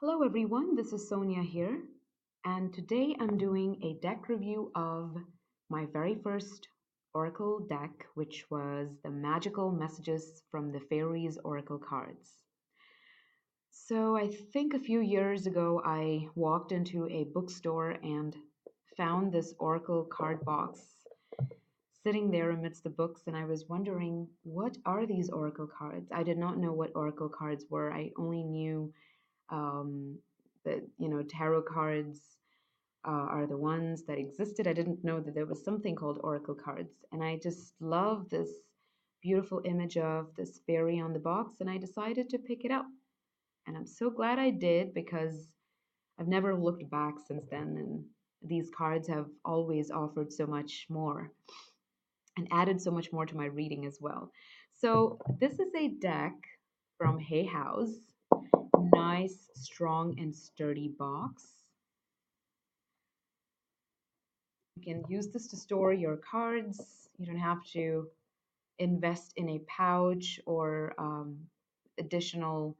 Hello everyone, this is Sonia here, and today I'm doing a deck review of my very first Oracle deck, which was the Magical Messages from the Fairies Oracle cards. So I think a few years ago I walked into a bookstore and found this Oracle card box sitting there amidst the books, and I was wondering, what are these Oracle cards? I did not know what Oracle cards were. I only knew um, that tarot cards are the ones that existed. I didn't know that there was something called oracle cards, and I just love this beautiful image of this fairy on the box, and I decided to pick it up. And I'm so glad I did because I've never looked back since then, and these cards have always offered so much more and added so much more to my reading as well. So this is a deck from Hay House. Nice, strong, and sturdy box. You can use this to store your cards. You don't have to invest in a pouch or additional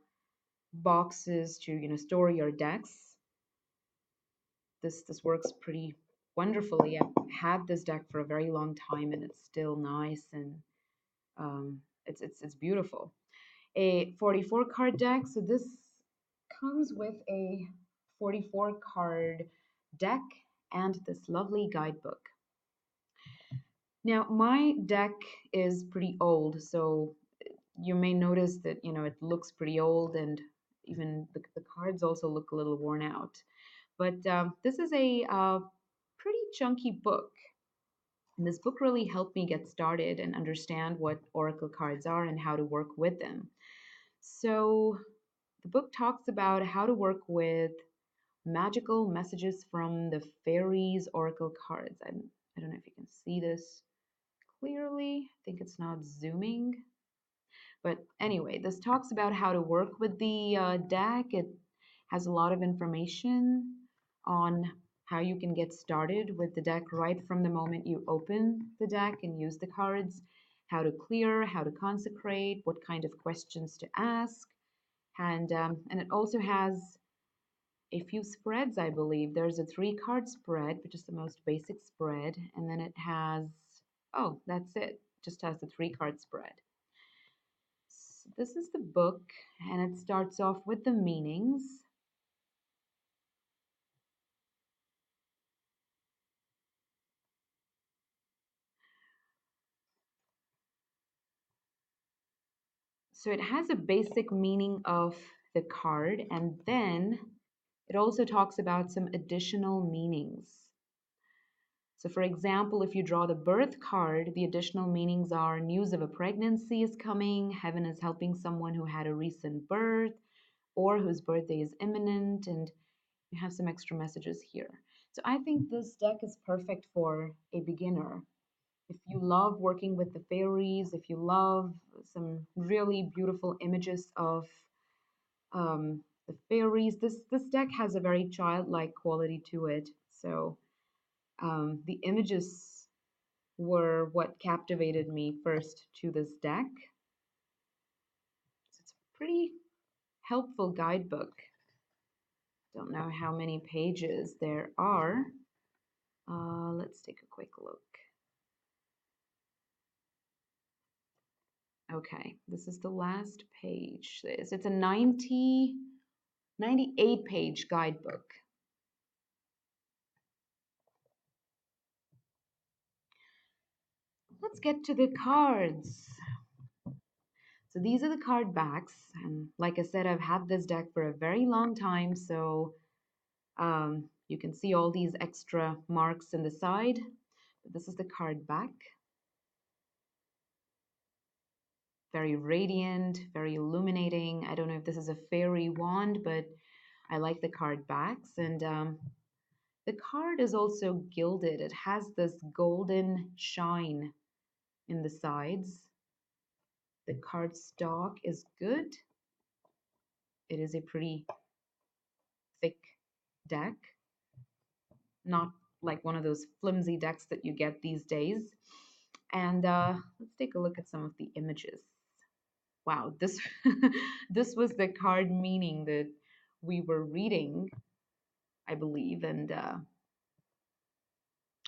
boxes to store your decks. This works pretty wonderfully. I've had this deck for a very long time, and it's still nice, and it's beautiful. A 44 card deck. So this comes with a 44 card deck and this lovely guidebook. Now, my deck is pretty old, so you may notice that, it looks pretty old, and even the cards also look a little worn out. But this is a pretty chunky book. And this book really helped me get started and understand what oracle cards are and how to work with them. So the book talks about how to work with magical messages from the Fairies Oracle cards. I don't know if you can see this clearly. I think it's not zooming. But anyway, this talks about how to work with the deck. It has a lot of information on how you can get started with the deck right from the moment you open the deck and use the cards, how to clear, how to consecrate, what kind of questions to ask. And it also has a few spreads, I believe. There's a 3 card spread, which is the most basic spread, and then it has, oh, that's it, just has the 3 card spread. So this is the book, and it starts off with the meanings. So it has a basic meaning of the card, and then it also talks about some additional meanings. So, for example, if you draw the birth card, the additional meanings are news of a pregnancy is coming, heaven is helping someone who had a recent birth or whose birthday is imminent, and you have some extra messages here. So, I think this deck is perfect for a beginner. If you love working with the fairies, if you love some really beautiful images of the fairies, this deck has a very childlike quality to it. So, the images were what captivated me first to this deck. So it's a pretty helpful guidebook. Don't know how many pages there are. Let's take a quick look. Okay, this is the last page. It's a 98 page guidebook. Let's get to the cards. So these are the card backs, and like I said, I've had this deck for a very long time, so you can see all these extra marks in the side. This is the card back. Very radiant, very illuminating. I don't know if this is a fairy wand, but I like the card backs. And the card is also gilded. It has this golden shine in the sides. The card stock is good. It is a pretty thick deck, not like one of those flimsy decks that you get these days. And let's take a look at some of the images. Wow, this this was the card meaning that we were reading, I believe, and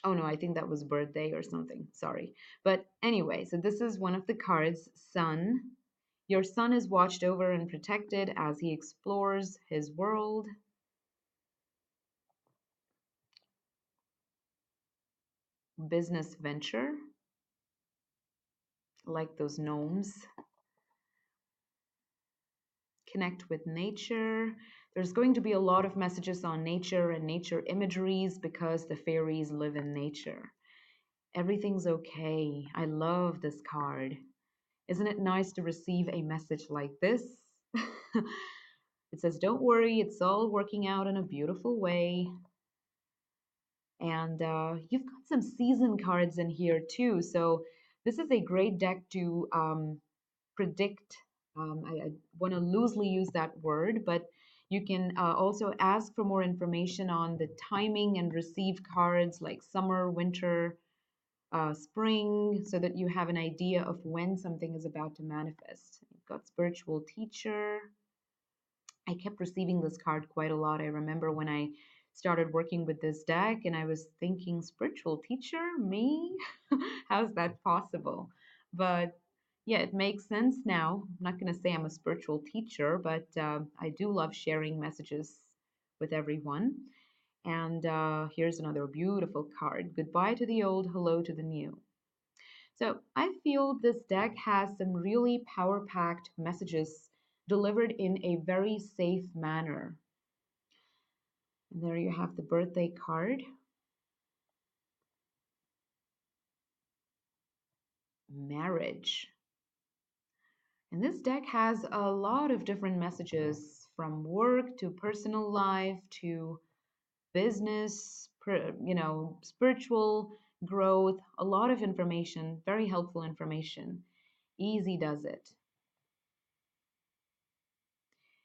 oh no, I think that was birthday or something. Sorry. But anyway, so this is one of the cards, Sun. Your son is watched over and protected as he explores his world. Business venture, like those gnomes. Connect with nature. There's going to be a lot of messages on nature and nature imageries because the fairies live in nature. Everything's okay. I love this card. Isn't it nice to receive a message like this? It says, don't worry, it's all working out in a beautiful way. And you've got some season cards in here too. So this is a great deck to predict. I want to loosely use that word, but you can also ask for more information on the timing and receive cards like summer, winter, spring, so that you have an idea of when something is about to manifest. You've got spiritual teacher. I kept receiving this card quite a lot. I remember when I started working with this deck and I was thinking, spiritual teacher? Me? How's that possible? But yeah, it makes sense now. I'm not going to say I'm a spiritual teacher, but I do love sharing messages with everyone. And here's another beautiful card. Goodbye to the old, hello to the new. So I feel this deck has some really power packed messages delivered in a very safe manner. And there you have the birthday card. Marriage. And this deck has a lot of different messages from work to personal life to business, spiritual growth, a lot of information, very helpful information. Easy does it.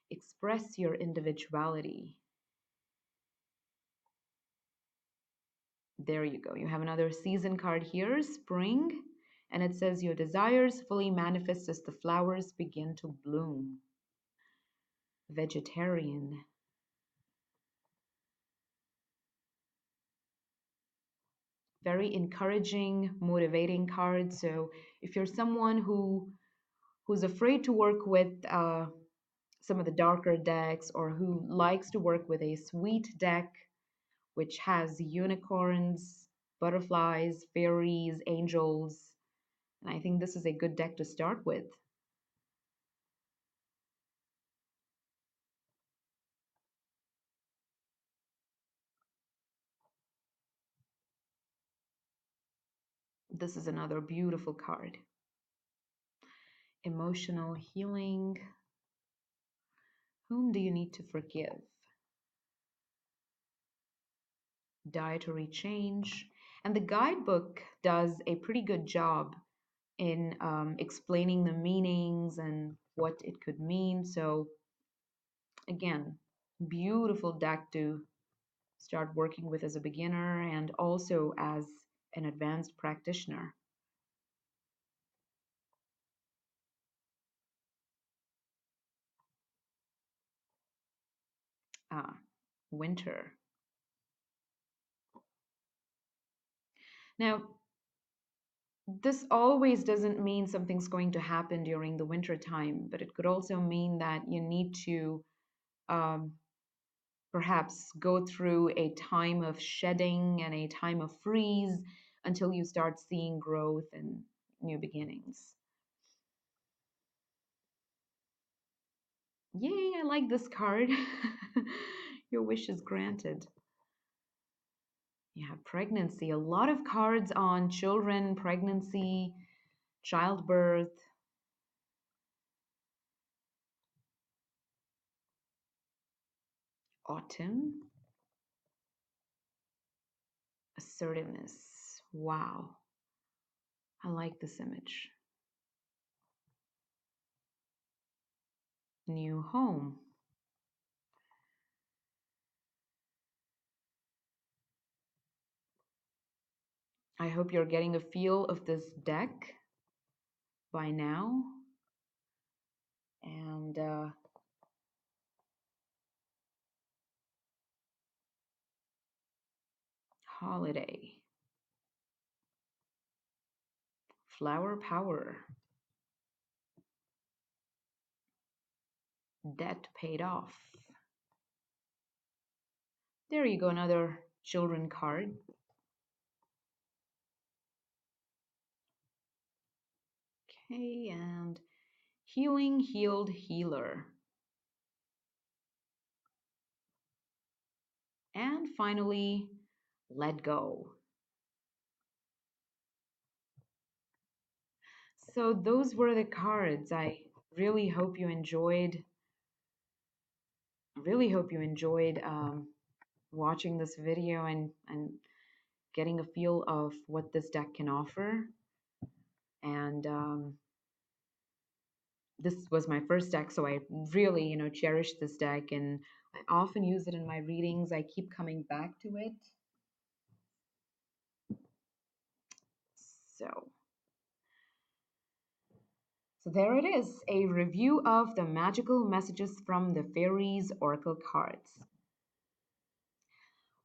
Express your individuality. There you go. You have another season card here, spring, and it says your desires fully manifest as the flowers begin to bloom. Vegetarian. Very encouraging, motivating card. So if you're someone who's afraid to work with some of the darker decks or who likes to work with a sweet deck which has unicorns, butterflies, fairies, angels, and I think this is a good deck to start with. This is another beautiful card. Emotional healing. Whom do you need to forgive? Dietary change. And the guidebook does a pretty good job in explaining the meanings and what it could mean. So, again, beautiful deck to start working with as a beginner and also as an advanced practitioner. Ah, winter. Now, this always doesn't mean something's going to happen during the winter time, but it could also mean that you need to um, perhaps go through a time of shedding and a time of freeze until you start seeing growth and new beginnings. Yay, I like this card. Your wish is granted. Yeah, pregnancy. A lot of cards on children, pregnancy, childbirth. Autumn. Assertiveness. Wow. I like this image. New home. I hope you're getting a feel of this deck by now. And Holiday. Flower power. Debt paid off. There you go, another children card. Okay, and healing, healed, healer. And finally, let go. So those were the cards. I really hope you enjoyed. Really hope you enjoyed watching this video and getting a feel of what this deck can offer. And this was my first deck, so I really, cherish this deck, and I often use it in my readings. I keep coming back to it. So, so there it is, a review of the magical messages from the Fairies Oracle cards.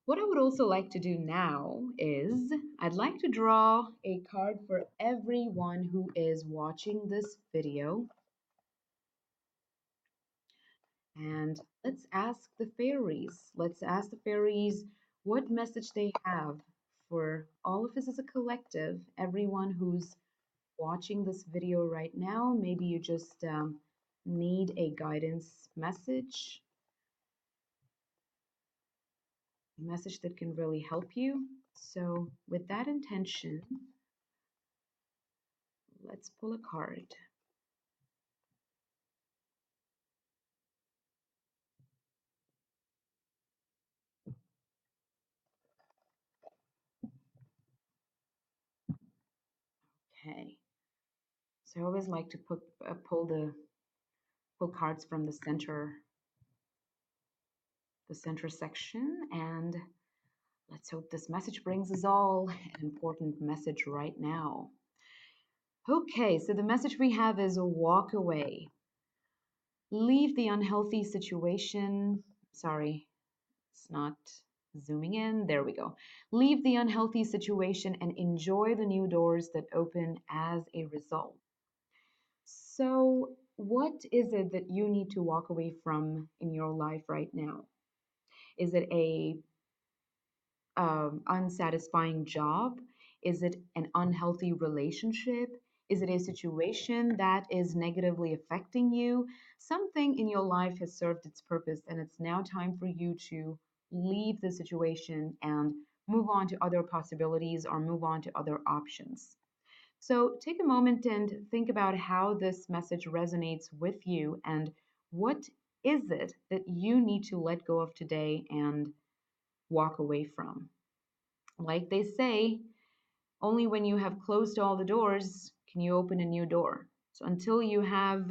What I would also like to do now is I'd like to draw a card for everyone who is watching this video. And let's ask the fairies. Let's ask the fairies what message they have for all of us as a collective, everyone who's watching this video right now. Maybe you just need a guidance message, a message that can really help you. So with that intention, let's pull a card. Okay. So I always like to pull cards from the center section, and let's hope this message brings us all an important message right now. Okay, so the message we have is a walk away. Leave the unhealthy situation. Sorry, it's not zooming in. There we go. Leave the unhealthy situation and enjoy the new doors that open as a result. So, what is it that you need to walk away from in your life right now? Is it a unsatisfying job? Is it an unhealthy relationship? Is it a situation that is negatively affecting you? Something in your life has served its purpose, and it's now time for you to leave the situation and move on to other possibilities or move on to other options. So take a moment and think about how this message resonates with you, and what is it that you need to let go of today and walk away from. Like they say, only when you have closed all the doors can you open a new door. So until you have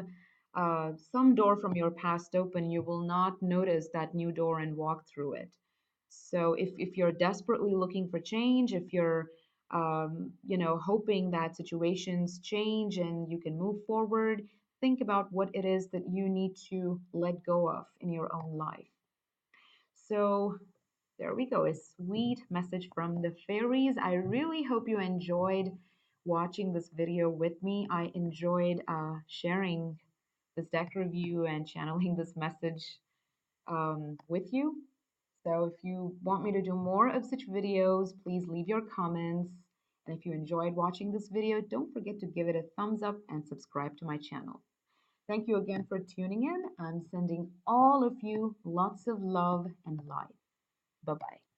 some door from your past open, you will not notice that new door and walk through it. So if you're desperately looking for change, if you're hoping that situations change and you can move forward, think about what it is that you need to let go of in your own life. So there we go, a sweet message from the fairies. I really hope you enjoyed watching this video with me. I enjoyed sharing this deck review and channeling this message with you. So if you want me to do more of such videos, please leave your comments. And if you enjoyed watching this video, don't forget to give it a thumbs up and subscribe to my channel. Thank you again for tuning in. I'm sending all of you lots of love and light. Bye-bye.